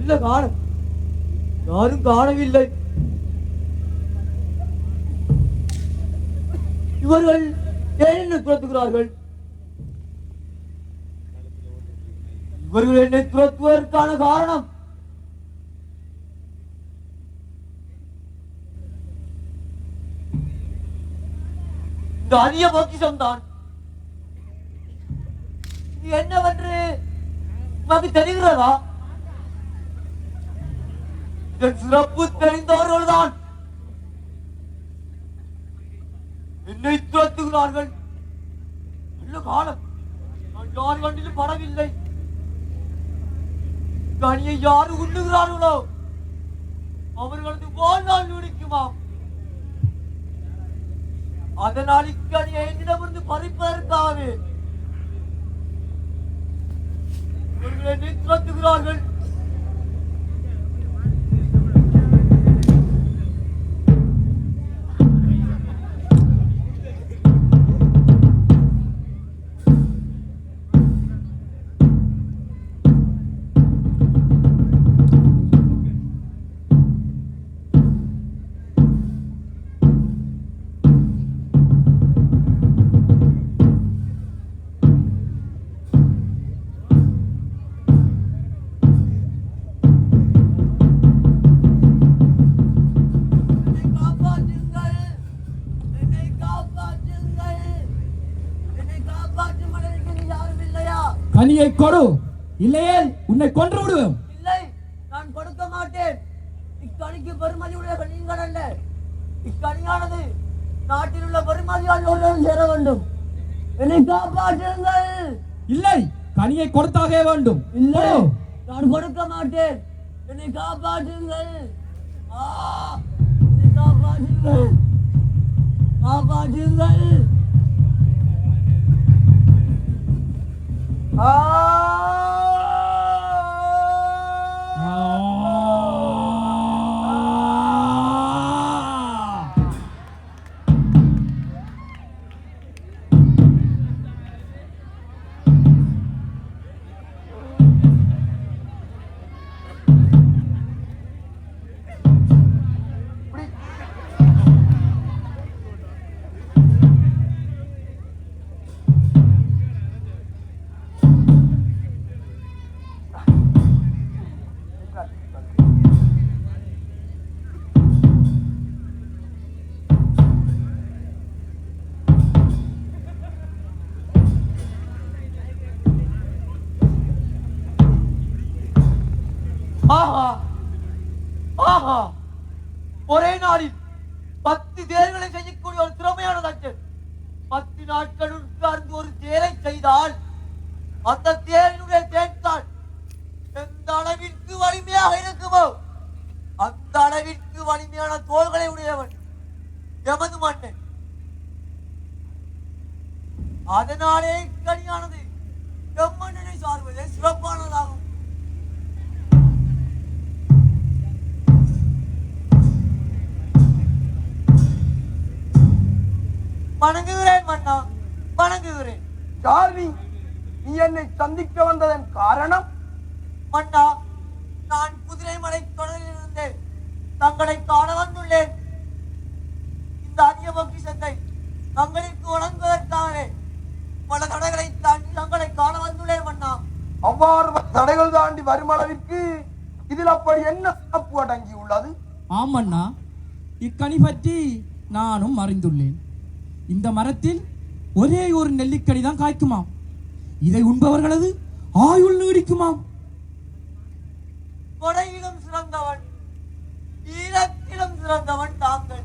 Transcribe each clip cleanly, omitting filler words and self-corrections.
இல்ல காண யாரும் காணவில்லை. இவர்கள் ஏன் என்னை துரத்துகிறார்கள்? இவர்கள் என்னை துரத்துவதற்கான காரணம் இந்த அரிய பொக்கிஷம் தான். இது என்னவென்று நமக்கு தெரிகிறதா? இதன் சிறப்பு தெரிந்தவர்கள் தான் என்னை துரத்துகிறார்கள். நல்ல காலம், நான் யார் கண்டிலும் படவில்லை. கனியை யாரு உண்ணுகிறார்களோ அவர்களது வாழ்நாள் நீடிக்குமாம். அதனால் இக்கனியை என்னிடமிருந்து பறிப்பதற்காகவே இவர்கள் என்னை துரத்துகிறார்கள். கனியை கொடு, இல்லையே உன்னை கொன்று விடுவேன். இல்லை, நான் கொடுக்க மாட்டேன். இக்கனிக்கு பெருமதியுடைய நீங்கள் அல்ல. இக்கனியானது நாட்டில் உள்ள பெருமதியாளர்களுடன் சேர வேண்டும். என்னை காப்பாற்றுங்கள். இல்லை, கனியை கொடுத்தாக வேண்டும். இல்லை, நான் கொடுக்க மாட்டேன். என்னை காப்பாற்றுங்கள். என்னை காப்பாற்றுங்கள், காப்பாற்றுங்கள். ஒரே நாளில் 10 தேர்களை செய்யக்கூடிய ஒரு திறமையான தச்சன் 10 நாட்கள் உட்கார்ந்து ஒரு தேரை செய்தால் அந்த தேரினுடைய தேர்த்தால் எந்த அளவிற்கு வலிமையாக இருக்குமோ அந்த அளவிற்கு வலிமையான தோள்களை உடையவன் எமது மன்னன். அதனாலே கனியானது எம்மன்னனை சார்வதே சிறப்பானதாகும். வணங்குகிறேன் மன்னா, வணங்குகிறேன். சார்வி, நீ என்னை சந்திக்க வந்ததன் காரணம்? மன்னா, நான் குதிரைமலை தொடரில் இருந்து தங்களை காண வந்துள்ளேன். இந்த அரிய பொக்கிஷத்தை தங்களுக்கு வழங்குவதற்காகவே பல தடைகளை தாண்டி தங்களை காண வந்துள்ளேன் மன்னா. அவ்வாறு தடைகள் தாண்டி வரும் அளவிற்கு இதில் அப்படி என்ன சிறப்பு அடங்கி உள்ளது? ஆமண்ணா, இக்கனி பற்றி நானும் அறிந்துள்ளேன். இந்த மரத்தில் ஒரே ஒரு நெல்லிக்கனி தான் காய்க்குமாம். இதை உண்பவர்களது ஆயுள் நீடிக்குமாம். கொடையிலும் சிறந்தவன், ஈரத்திலும் சிறந்தவன் தாங்கள்.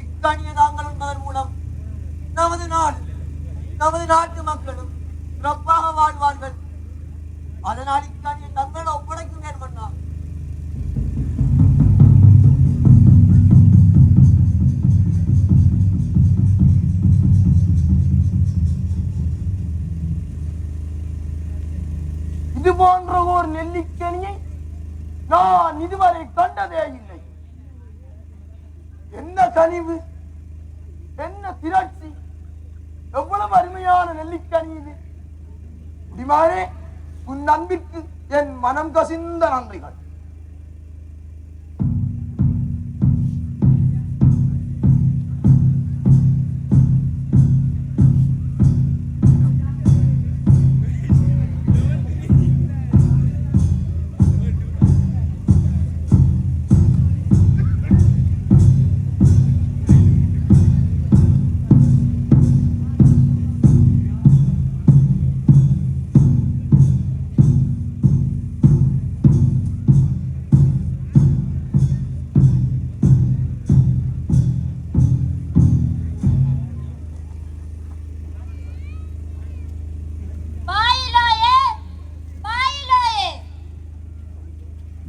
இக்கனியை தாங்கள் உண்பதன் மூலம் நமது நாடு, நமது நாட்டு மக்களும் சிறப்பாக வாழ்வார்கள். அதனால் இக்கனியை தங்களை ஒப்படைக்கிறேன் மன்னா. இது போன்ற ஒரு நெல்லிக்கனியை நான் இதுவரை கண்டதே இல்லை. என்ன கனிவு, என்ன திரட்சி, எவ்வளவு அருமையான நெல்லிக்கனி இது! முடிமானே, உன் அன்பிற்கு என் மனம் கசிந்த நன்றிகள்.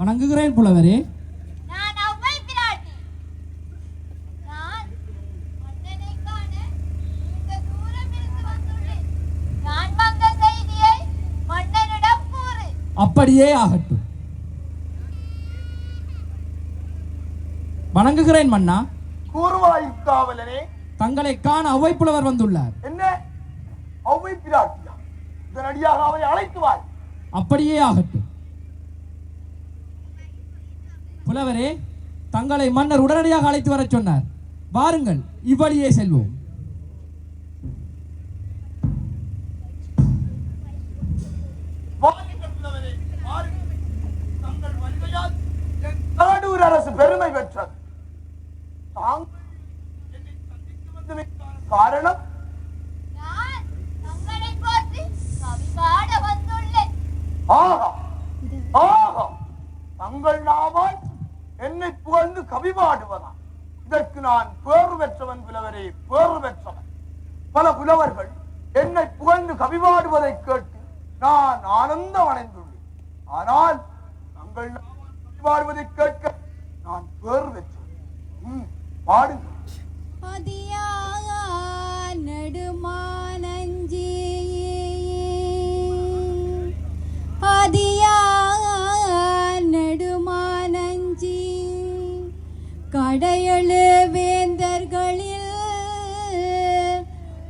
வணங்குகிறேன் புலவரே. நான் அவ்வை பிராட்டி. நான் மன்னனை காண இந்த தூரமிருந்து வந்துள்ளேன். நான் வந்த செய்தியை மன்னனிடம் கூறு. அப்படியே ஆகட்டும். வணங்குகிறேன் மன்னா. கூறுவாய் காவலனே. தங்களை காண அவ்வை புலவர் வந்துள்ளார். என்ன அவ்வை பிராட்டியா? உடனடியாக அவை அழைத்து வாய். அப்படியே ஆகட்டும். புலவரே, தங்களை மன்னர் உடனடியாக அழைத்து வரச் சொன்னார். வாருங்கள், இவ்வழியே செல்வோம். கடலூர் அரசு பெருமை பெற்றது. காரணம் நான் தங்களை போற்றி கவி பாட வந்துள்ளேன். ஆகா ஆகா, தங்கள் நாவால் என்னை புகழ்ந்து கவி பாடுவதா? இதற்கு நான் பேறு பெற்றவன் புலவரே, பேறு பெற்றவன். பல புலவர்கள் என்னை புகழ்ந்து கவி பாடுவதை கேட்டு நான் ஆனந்தம் அடைந்துள்ளேன். ஆனால் தங்கள் நாவால் கவி பாடுவதை கேட்க நான் பேறு பெற்றவன். பாடுங்கள். நெடுமானஞ்சி நெடுமானஞ்சி கடையெழு வேந்தர்களில்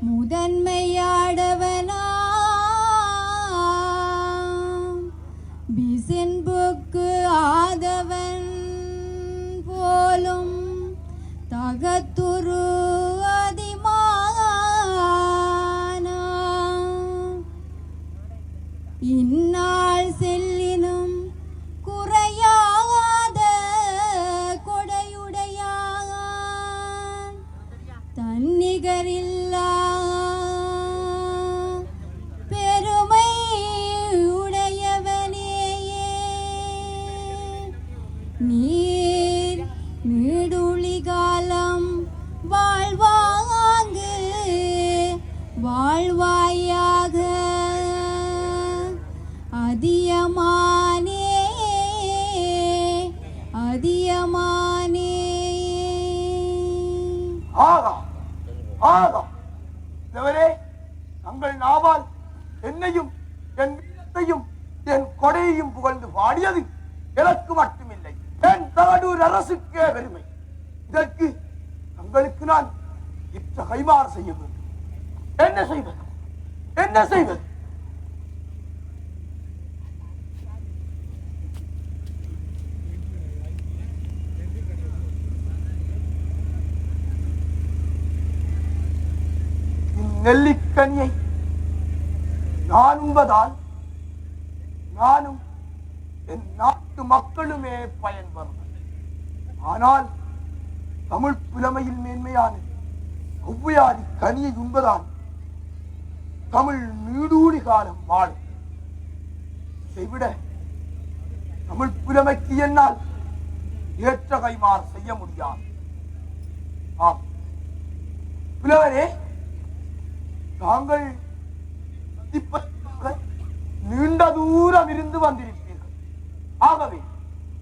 முதன்மையாடவனா பிசின்புக்கு ஆதவன் போலும் தகத்துரு அதிமானா இந்நாள் செல்லினும் குறையாத கொடையுடையான் தன்னிகரில்லா பெருமை உடையவனேயே நீர் நீடுழி காலம் வாழ்வாங்கு வாழ்வாயாக அதியமானே அதியமானே. ஆகா ஆகா, தேவரே, தங்கள் நாவால் என்னையும் என் வீரத்தையும் என் கொடையையும் புகழ்ந்து பாடியது எனக்கு மட்டுமில்லை, என் தகடூர் அரசுக்கே பெருமை. இதற்கு தங்களுக்கு நான் இத்த கைமாறு செய்ய வேண்டும். என்ன செய்வது? என்ன செய்வது? நெல்லிக்கனியை நான் உண்பதால் நானும் என் நாட்டு மக்களுமே பயன்பெறும். ஆனால் தமிழ் புலமையில் மேன்மையான ஒவ்வையாரி கனியை உண்பதால் தமிழ் நீடூழி காலம் வாழும். இதைவிட தமிழ் புலமைக்கு என்னால் ஏற்ற கைமாறு செய்ய முடியாது. ஆம் புலவரே, தாங்கள் நீண்ட தூரம் இருந்து வந்திருப்பீர்கள். ஆகவே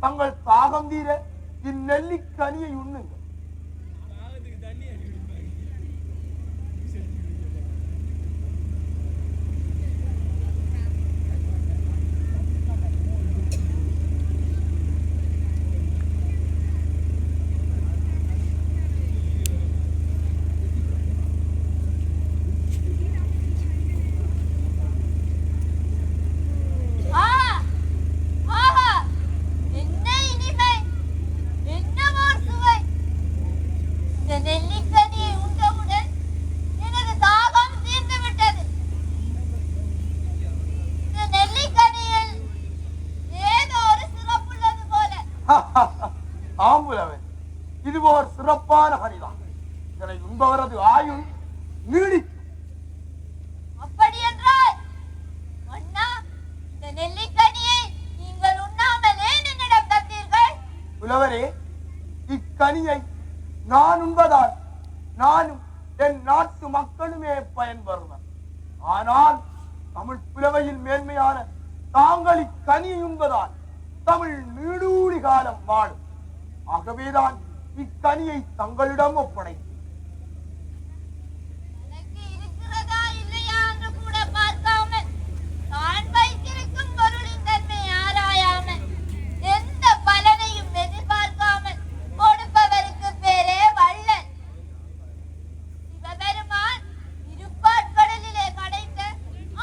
தங்கள் தாகம் தீர இந்நெல்லிக்கனியை உண்ணுங்கள். ஆம் புலவரே, இது ஒரு சிறப்பான கனிதான். இதனை உண்பவரது ஆயுள் நீடிக்கும். அப்படி என்றால் அண்ணா, இந்த நெல்லிக்கனியை நீங்கள் உண்ணாமலே என்னிடம் தந்தீர்கள். புலவரே, இக்கனியை நான் உண்பதால் நானும் என் நாட்டு மக்களுமே பயன்பெறுவர். ஆனால் தமிழ் புலவையில் மேன்மையான தாங்கள் இக்கனியை உண்பதால் தமிழ் நீடூழி காலம் வாழும். ஆகவேதான் இக்கனியை தங்களிடம் ஒப்படைத்தேன். எனக்கு இருக்கிறதா இல்லையா என்று கூட பார்க்காமல், தான் வைத்திருக்கும் பொருளின் தன்மை ஆராயாமல், எந்த பலனையும் எதிர்பார்க்காமல் கொடுப்பவருக்கு பேரே வள்ளல். சிவபெருமான் இருப்பாட்கடலிலே கடைந்த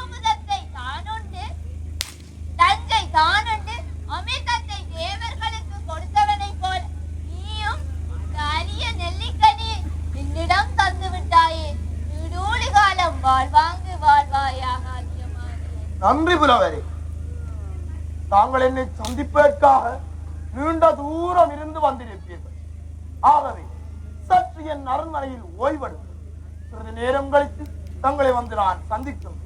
அமுதத்தை தானுண்டு, தஞ்சை தானுண்டு அமிர்தத்தை தேவர்களுக்கு கொடுத்தவனை போல நீயும் இந்த அரிய நெல்லிக்கனியை என்னிடம் தந்து விட்டாயே. நீடூழி காலம் வாழ்வாங்கு வாழ்வாயாக. நன்றி புலவரே. தாங்கள் என்னை சந்திப்பதற்காக நீண்ட தூரம் இருந்து வந்திருப்பீர்கள். ஆகவே சற்று என் அரண்மனையில் ஓய்வெடுங்கள். சிறிது நேரம் கழித்து தங்களை வந்து நான் சந்திக்கும்.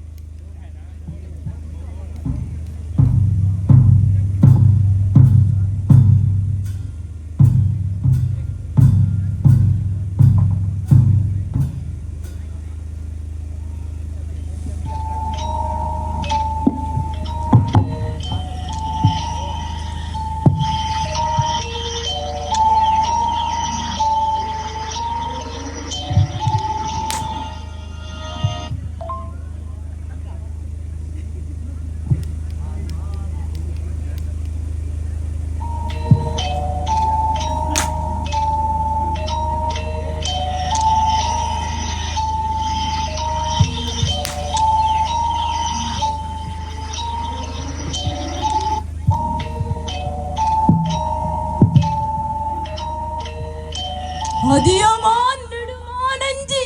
அதியமான் நெடுமானஞ்சி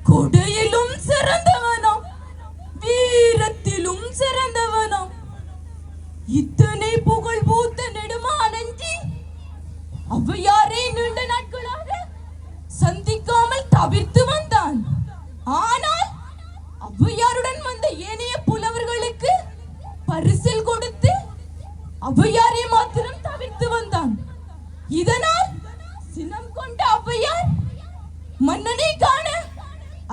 கொடையிலும் சிறந்தவனாம், வீரத்திலும் சிறந்தவனாம். இத்தனை புகழ் பூத்த நெடுமானஞ்சி ஔவையாரை நீண்ட நாட்களாக சந்திக்காமல் தவிர்த்து வந்தான். ஆனால் ஔவையாருடன் வந்த ஏனைய புலவர்களுக்கு பரிசில் கொடுத்து ஔவையாரை மாத்திரம் தவிர்த்து வந்தான். இதனால் சினம் கொண்ட ஔவையார் மன்னனை காண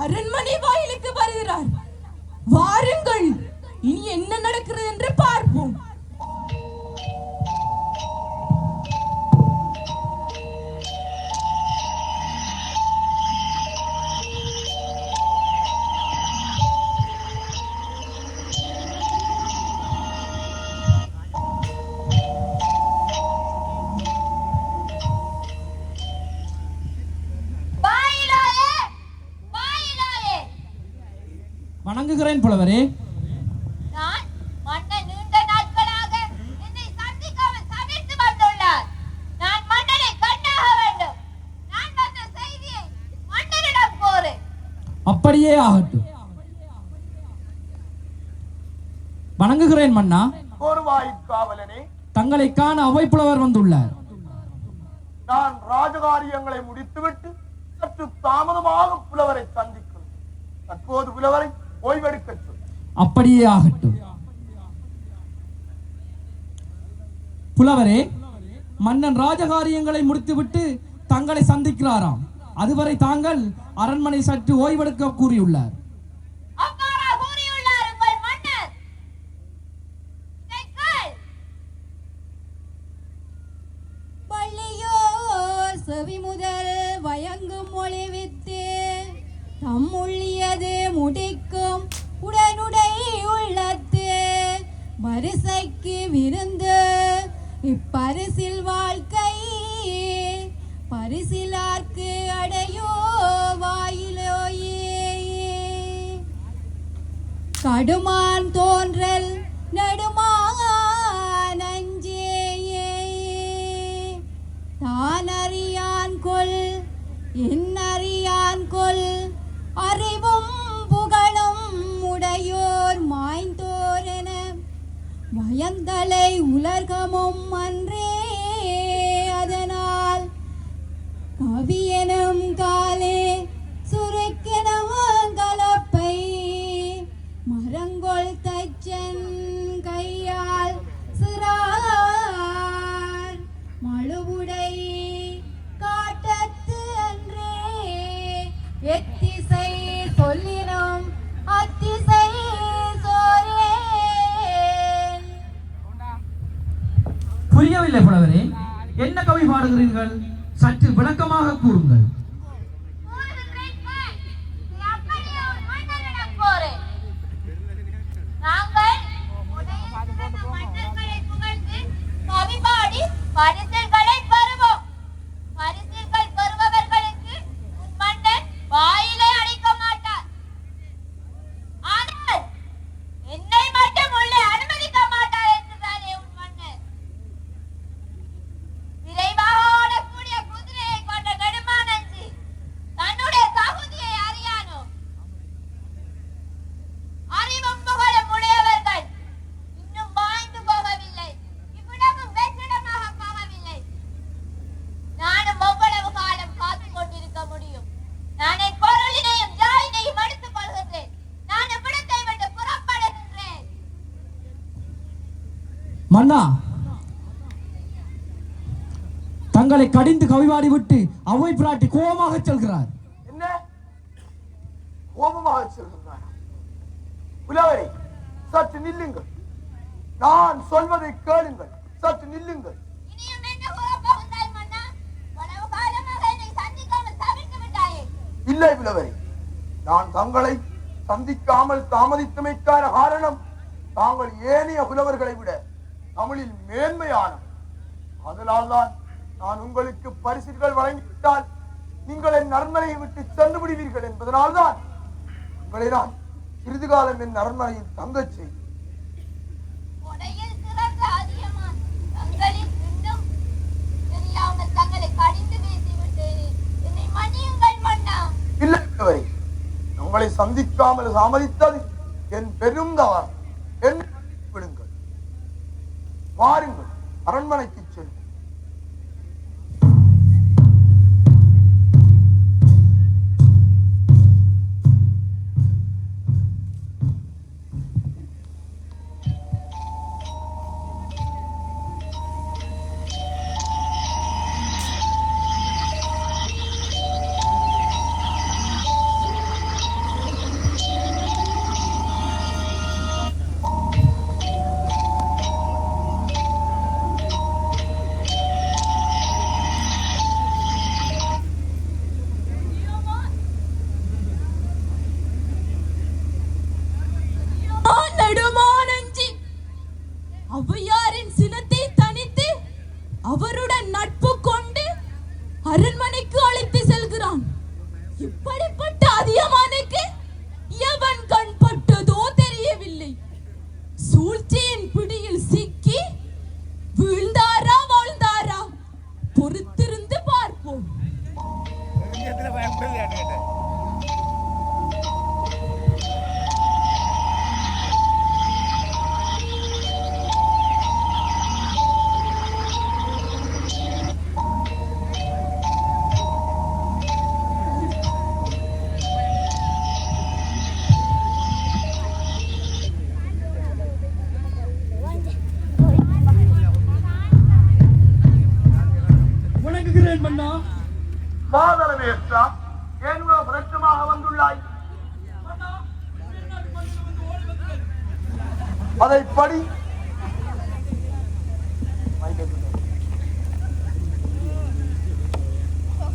அரண்மனை வாயிலுக்கு வருகிறார். வாருங்கள், இனி என்ன நடக்கிறது என்று பார்ப்போம். வணங்குகிறேன் புலவரே. நான் மன்னன் நீண்ட நாட்களாக என்னை சந்திக்காமல் தவிர்த்து வந்துள்ளார். நான் மன்னனை கண்டாக வேண்டும். நான் வந்த செய்தியை மன்னனிடம் கூறு. அப்படியே ஆகட்டும். வணங்குகிறேன் மன்னா. கோர்வாய்க்காவலனே, தங்களை காண அவை புலவர் வந்துள்ளார். நான் ராஜகாரியங்களை முடித்துவிட்டு சற்று தாமதமாக புலவரை சந்திக்கிறேன். தற்போது புலவரை ஓய்வெடுக்க சொல். அப்படியே ஆகட்டும். புலவரே, மன்னன் ராஜகாரியங்களை முடித்துவிட்டு தங்களை சந்திக்கிறாராம். அதுவரை தாங்கள் அரண்மனை சற்று ஓய்வெடுக்க கூறியுள்ளார். அவ்வாறா கூறியுள்ளார் உங்கள் மன்னர்? கேள். பள்ளியோர் செவி முதல் வயங்கும் மொழி வித்து தம்முள்ளியது முடிக்கும் உடனுடை உள்ளத்து வரிசைக்கு விருந்து இப்பரிசில் வாழ்க்கை பரிசிலார்க்கு அடையோ வாயிலோயே கடுமான் தோன்றல் நெடுமான் அஞ்சேயே தான் அறியான் கொல் என்னறியான் கொல் அறிவும் புகழும் உடையோர் மாய்ந்தோரென வயந்தலை உலர்கமும் அன்றே கவியனும் காலே சுருக்கினவும் கலப்பை மரங்கொள் தச்சன் கையால் சிறார் மழுவுடை காட்டத்து அன்றே எத்திசை சொல்லினும் அத்திசை சோரேன். புரியவில்லை புலவரே, என்ன கவி பாடுகிறீர்கள்? சற்று விளக்கமாக கூறுங்கள். பரிசில்களை பெறுவோம். பரிசில்கள் பெறுபவர்களுக்கு உன் மன்னன் வாயிலே அடிக்க மாட்டார். ஆனால் என்னை மட்டும் உள்ளே அனுமதிக்க மாட்டார் என்றுதானே உன் மன்னன். விரைவாக ஓடக்கூடிய குதிரையை கொண்ட நெடுமானஞ்சி தன்னுடைய தகுதியை அறியானோ? அறிவும் புகழும் உடையவர்கள் இன்னும் வாழ்ந்து போகவில்லை. இவ்விடமும் வெற்றிடமாக போகவில்லை. நானும் எவ்வளவு காலம் காத்துக் கொண்டிருக்க முடியும்? நான் என் பொருளினையும் ஜாயினையும் எடுத்துக் கொள்கின்றேன். நான் இவ்விடத்தை விட்டு புறப்படுகின்றேன். மன்னா, தங்களை கடிந்து கவிவாடி விட்டு அவை பிராட்டி கோபமாக செல்கிறார். என்ன கோபமாக சொல்கிறார்? புலவரே, சற்று நில்லுங்கள். நான் சொல்வதை கேளுங்கள். சற்று நில்லுங்கள். இனியும் என்ன கூறப் போகின்றாய் மன்னா? இவ்வளவு காலமாக என்னை சந்திக்காமல் தவிர்த்து விட்டாயே. இல்லை புலவரே, நான் தங்களை சந்திக்காமல் தாமதித்தமைக்கான காரணம் தாங்கள் ஏனைய புலவர்களை விட தமிழில் மேன்மையான, அதனால்தான் நான் உங்களுக்கு பரிசுகள் வழங்கிவிட்டால் நீங்கள் என் அரண்மனையை விட்டு சென்று விடுவீர்கள் என்பதனால்தான் உங்களை நான் சிறிது காலம் என் அரண்மனையில் தங்கச் செய்தேன். கொடையில் சிறந்த அதியமான் தங்களில் இன்னும் தெரியாமல் தங்களை கடிந்து பேசிவிட்டேனே. என்னை மன்னியுங்கள் மன்னா. இல்லை புலவரே, உங்களை சந்திக்காமல் தாமதித்தது என் பெரும் தவறு. என்னை விடுங்கள். வாருங்கள், அரண்மனைக்கு செல்லுங்கள். நெடுமானஞ்சி ஔவையாரின் சினத்தை தணித்து அவருடன் நட்பு கொண்டு அரண்மனைக்கு அழைத்து செல்கிறான். இப்படிப்பட்ட அதியமானுக்கு எவன் கண் பட்டதோ தெரியவில்லை. சூழ்ச்சியின் பிடியில் சிக்கி வீழ்ந்தாரா வாழ்ந்தாரா? பொறுத்திருந்து பார்ப்போம். வணங்குகிறேன் மன்னா. மாதளவேற்றா, ஏன் பிரச்சமாக வந்துள்ளாய்? அதை படி.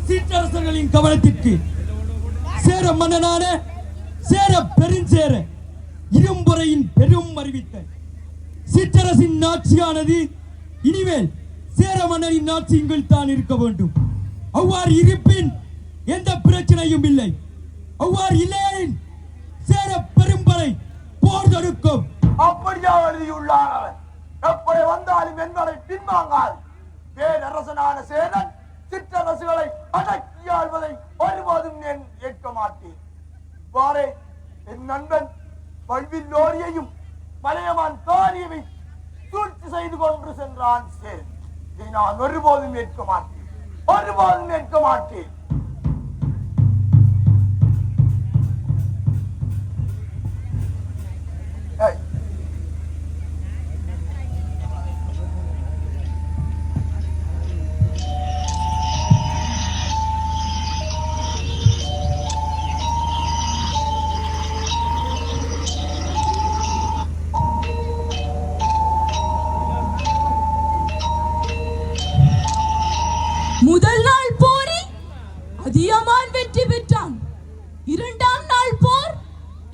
சிற்றரசர்களின் கவனத்திற்கு சேர மன்னனான சேர பெருஞ்சேர இரும்புறையின் பெரும் அறிவித்த சிற்றரசின் ஆட்சியானது இனிமேல் சேர மன்னனின் ஆட்சியின் கீழ் தான் இருக்க வேண்டும். அவ்வாறு இருப்பின் எந்த பிரச்சனையும் இல்லை. அவ்வாறு இல்லையெனில் சேர பெரும்படை போர் தொடுக்கும். அப்படியா எழுதியுள்ளார் அவன். எப்படி வந்தாலும் என்பதை பின்வாங்காது. பேரரசனான சேரன் சிற்றரசுகளை அடக்கி ஆள்வதை ஒருபோதும் நான் ஏற்க மாட்டேன். இவ்வாறே என் நண்பன் பல்வில்லோரியையும் மலையமான் காரியவை சூழ்ச்சி செய்து கொண்டு சென்றான் சேரன். இதை நான் ஒருபோதும் ஏற்க மாட்டேன். ஒருபோதும் ஏற்க மாட்டேன். முதல் நாள் போரில் அதியமான் வெற்றி பெற்றான். இரண்டாம் நாள் போர்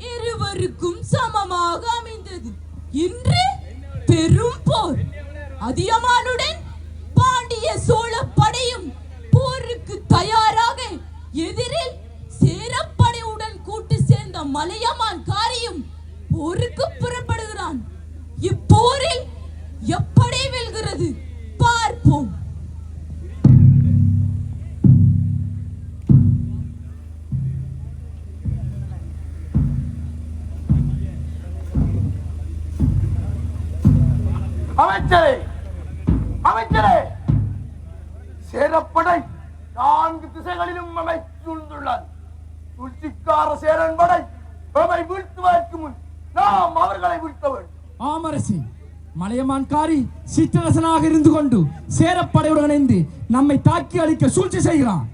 இருவருக்கும் சமமாக அமைந்தது. இன்று பெரும் போர். அதியமானுடன் பாண்டிய சோழ படையும் போருக்கு தயாராக எதிரில் சேரப்படையுடன் கூட்டு சேர்ந்த மலையமான் காரியும் போருக்கு புறப்படுகிறான். இப்போரில் எப்படி வெல்கிறது பார்ப்போம். அமைச்சரே, அமைச்சரே, சேரப்படை 4 திசைகளிலும் நம்மை சூழ்ந்துள்ளது. சூழ்ச்சிக்கார சேரன் படை நம்மை வீழ்த்துவதற்கு முன் நாம் அவர்களை வீழ்த்த வேண்டும். ஆமரசி, மலையமான் காரி சிற்றரசனாக இருந்து கொண்டு சேரப்படையுடன் இணைந்து நம்மை தாக்கி அழிக்க சூழ்ச்சி செய்கிறான்.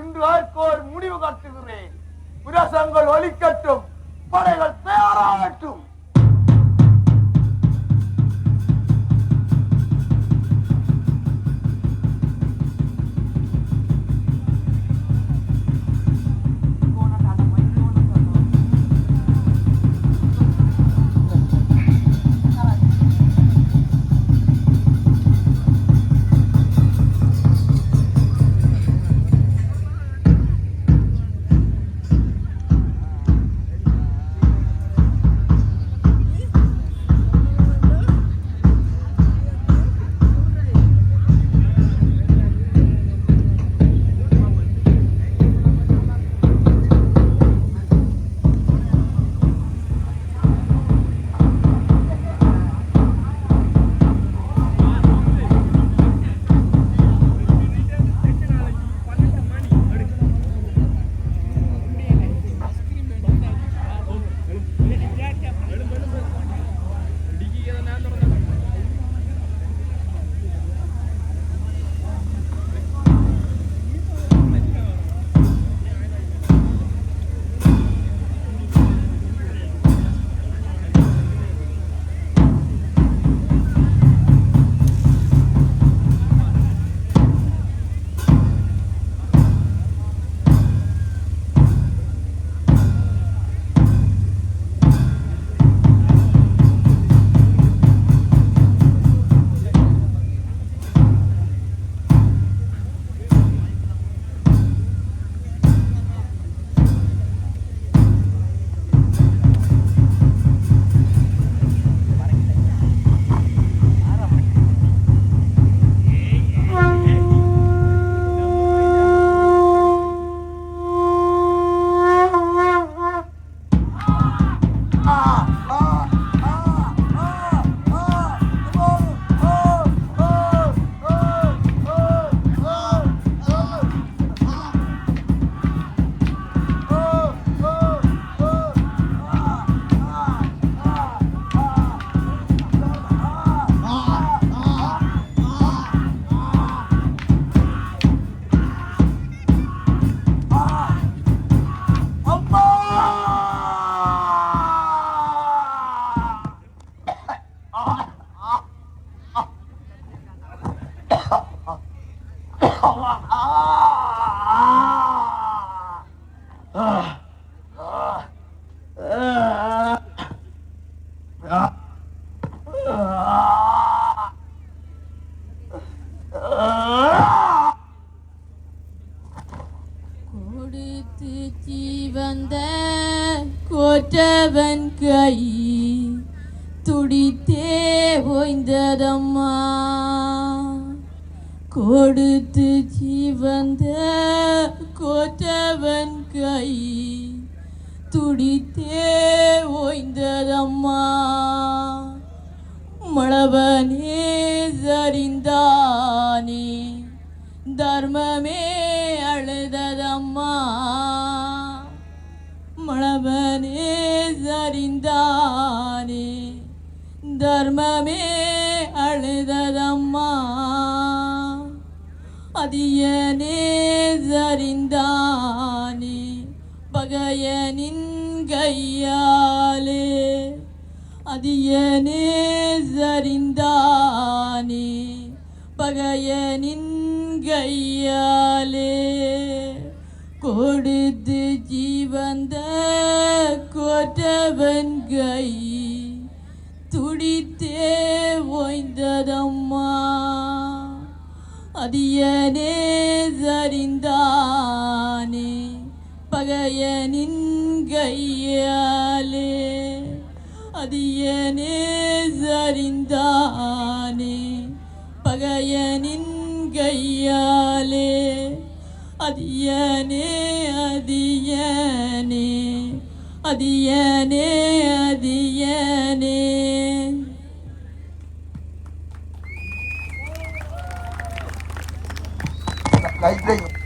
இன்று அதற்கோர் முடிவு காட்டுகிறேன். பிரசங்கள் ஒலிக்கட்டும், படைகள் தயாராகட்டும். வந்த கோற்றவன் கை துடித்தே ஓய்ந்ததம்மா. கொடுத்து ஜீவந்த கோற்றவன் கை துடித்தே ஓய்ந்ததம்மா. மழவனே சரிந்தானே தர்மமே அழுததம்மா மணவனே சரிந்தானே தர்மமே அழுததம்மா அதியனே சரிந்தானே பகையனின் கையாலே அதியனே சரிந்தானே பகையனின் கையாலே கொடுத்து ஜீவந்த கோற்றவன் கை துடித்தே ஓய்ந்ததம்மா அதியனே சரிந்தானே பகையனின் கையாலே அதியனே சரிந்தானே பகையனின் கையாலே அதியனே அதியனே அதியனே அதியனே லைட்